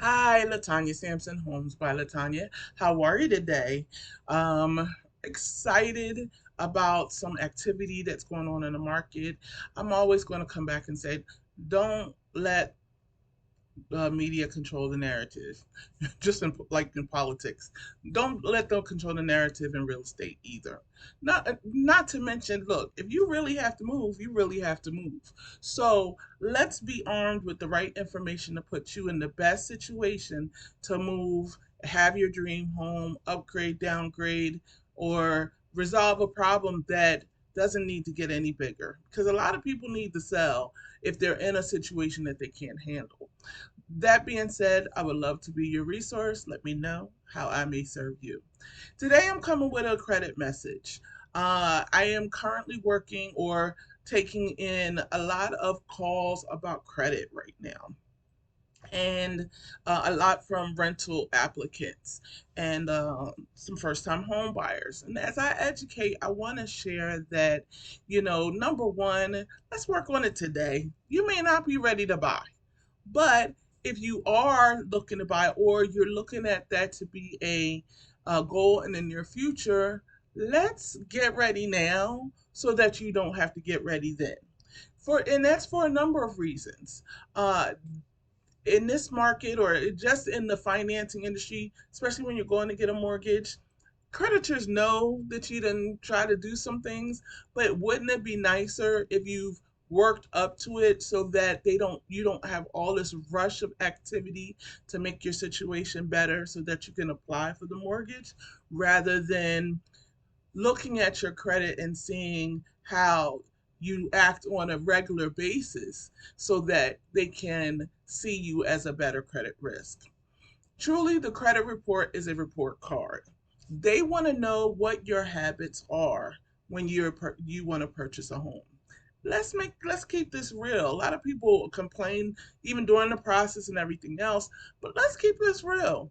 Hi, Latanya Sampson, Homes by Latanya. How are you today? Excited about some activity that's going on in the market. I'm always going to come back and say, don't let media control the narrative. Just like in politics, don't let them control the narrative in real estate either. Not to mention, look, if you really have to move, you really have to move. So let's be armed with the right information to put you in the best situation to move, have your dream home, upgrade, downgrade, or resolve a problem that doesn't need to get any bigger. Because a lot of people need to sell if they're in a situation that they can't handle. That being said, I would love to be your resource. Let me know how I may serve you. Today, I'm coming with a credit message. I am currently working or taking in a lot of calls about credit right now, and a lot from rental applicants and some first time home buyers. And as I educate, I want to share that, number one, let's work on it today. You may not be ready to buy, but if you are looking to buy or you're looking at that to be a goal in the near future, let's get ready now so that you don't have to get ready then. And that's for a number of reasons. Uh, in this market or just in the financing industry, especially when you're going to get a mortgage, creditors know that you didn't try to do some things, but wouldn't it be nicer if you've worked up to it so that you don't have all this rush of activity to make your situation better so that you can apply for the mortgage rather than looking at your credit and seeing how you act on a regular basis so that they can see you as a better credit risk. Truly, the credit report is a report card. They want to know what your habits are when you want to purchase a home. Let's keep this real. A lot of people complain even during the process and everything else, but let's keep this real.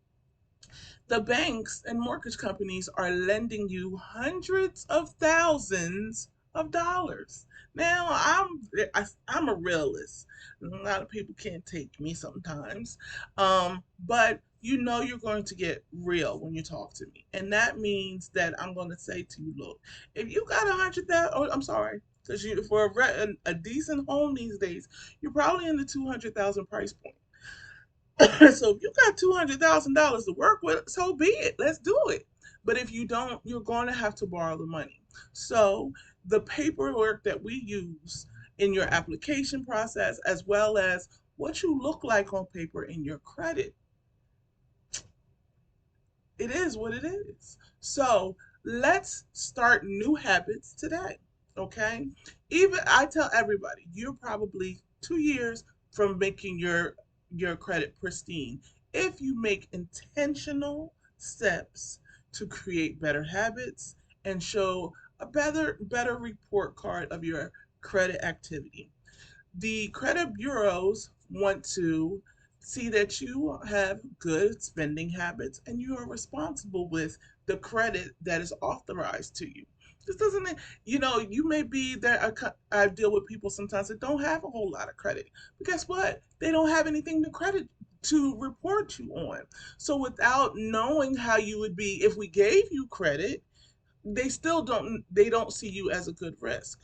The banks and mortgage companies are lending you hundreds of thousands of dollars. Now, I'm a realist. A lot of people can't take me sometimes, but you're going to get real when you talk to me, and that means that I'm going to say to you, look, if you got 100,000, oh, I'm sorry, because for a decent home these days, you're probably in the 200,000 price point. So if you got $200,000 to work with, so be it. Let's do it. But if you don't, you're going to have to borrow the money. So the paperwork that we use in your application process, as well as what you look like on paper in your credit, it is what it is. So let's start new habits today. Okay. Even I tell everybody, you're probably 2 years from making your credit pristine if you make intentional steps to create better habits and show a better report card of your credit activity. The credit bureaus want to see that you have good spending habits and you are responsible with the credit that is authorized to you. This doesn't, you may be there. I deal with people sometimes that don't have a whole lot of credit, but guess what? They don't have anything to credit to report you on. So without knowing how you would be if we gave you credit, they don't see you as a good risk.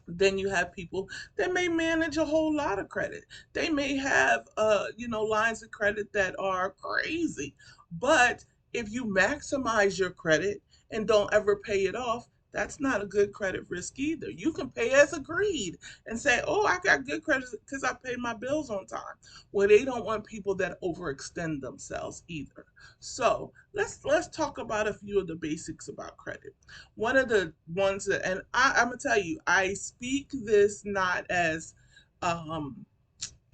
Then you have people that may manage a whole lot of credit. They may have lines of credit that are crazy. But if you maximize your credit and don't ever pay it off, that's not a good credit risk either. You can pay as agreed and say, "Oh, I got good credit because I pay my bills on time." Well, they don't want people that overextend themselves either. So let's talk about a few of the basics about credit. One of the ones that, and I'm gonna tell you, I speak this not um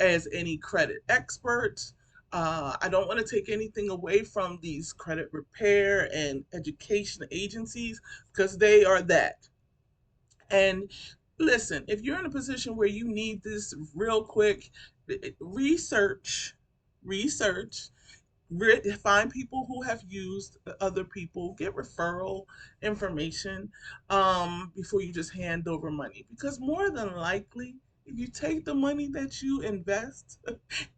as any credit expert. I don't want to take anything away from these credit repair and education agencies because they are that. And listen, if you're in a position where you need this real quick, research, research, find people who have used other people, get referral information before you just hand over money, because more than likely If you take the money that you invest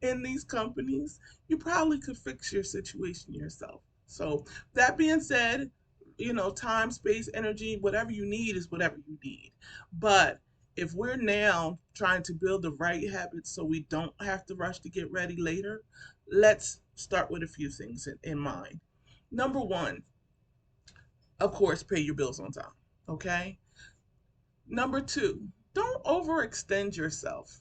in these companies, you probably could fix your situation yourself. So, that being said, time, space, energy, whatever you need is whatever you need. But if we're now trying to build the right habits so we don't have to rush to get ready later, let's start with a few things in mind. Number one, of course, pay your bills on time. Okay. Number two, don't overextend yourself.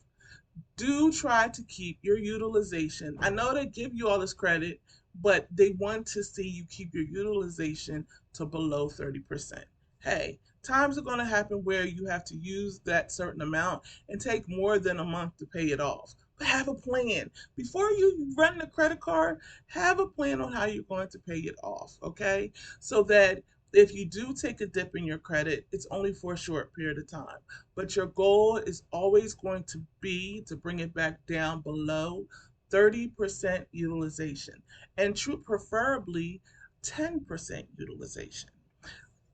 Do try to keep your utilization. I know they give you all this credit, but they want to see you keep your utilization to below 30%. Hey, times are going to happen where you have to use that certain amount and take more than a month to pay it off. But have a plan. Before you run the credit card, have a plan on how you're going to pay it off, okay? So that if you do take a dip in your credit, it's only for a short period of time, but your goal is always going to be to bring it back down below 30% utilization, and preferably 10% utilization.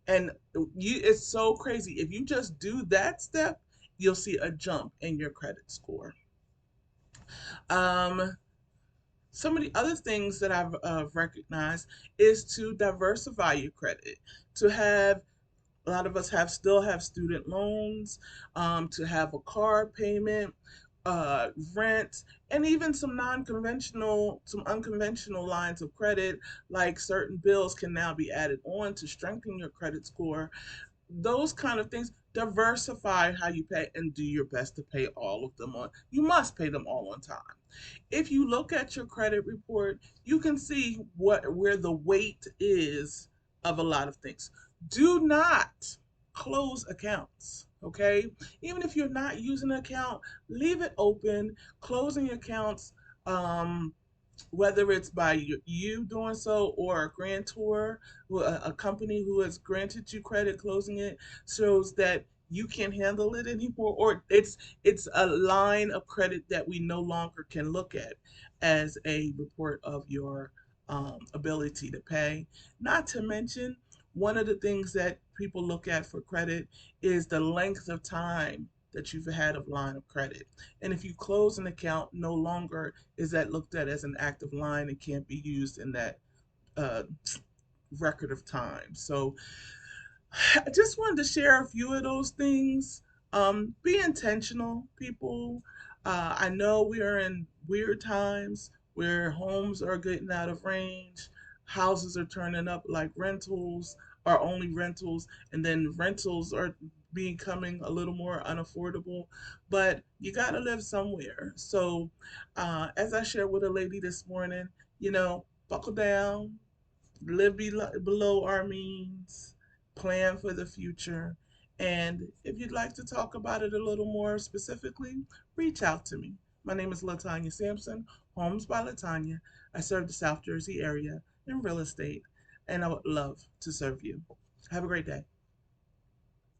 And it's so crazy. If you just do that step, you'll see a jump in your credit score. Um, some of the other things that I've recognized is to diversify your credit, to have a lot of us have student loans, to have a car payment, rent, and even some unconventional lines of credit, like certain bills can now be added on to strengthen your credit score. Those kind of things. Diversify how you pay and do your best to pay all of them on. You must pay them all on time. If you look at your credit report, you can see where the weight is of a lot of things. Do not close accounts, okay? Even if you're not using an account, leave it open. Closing accounts, um, whether it's by you doing so or a grantor, a company who has granted you credit, closing it shows that you can't handle it anymore, or it's a line of credit that we no longer can look at as a report of your ability to pay. Not to mention, one of the things that people look at for credit is the length of time that you've had of line of credit. And if you close an account, no longer is that looked at as an active line and can't be used in that uh, record of time. So I just wanted to share a few of those things. Be intentional, people. I know we are in weird times where homes are getting out of range, houses are turning up like rentals are only rentals, and then rentals are becoming a little more unaffordable. But you got to live somewhere. So, as I shared with a lady this morning, buckle down, live below our means, plan for the future. And if you'd like to talk about it a little more specifically, reach out to me. My name is Latanya Sampson, Homes by Latanya. I serve the South Jersey area in real estate, and I would love to serve you. Have a great day.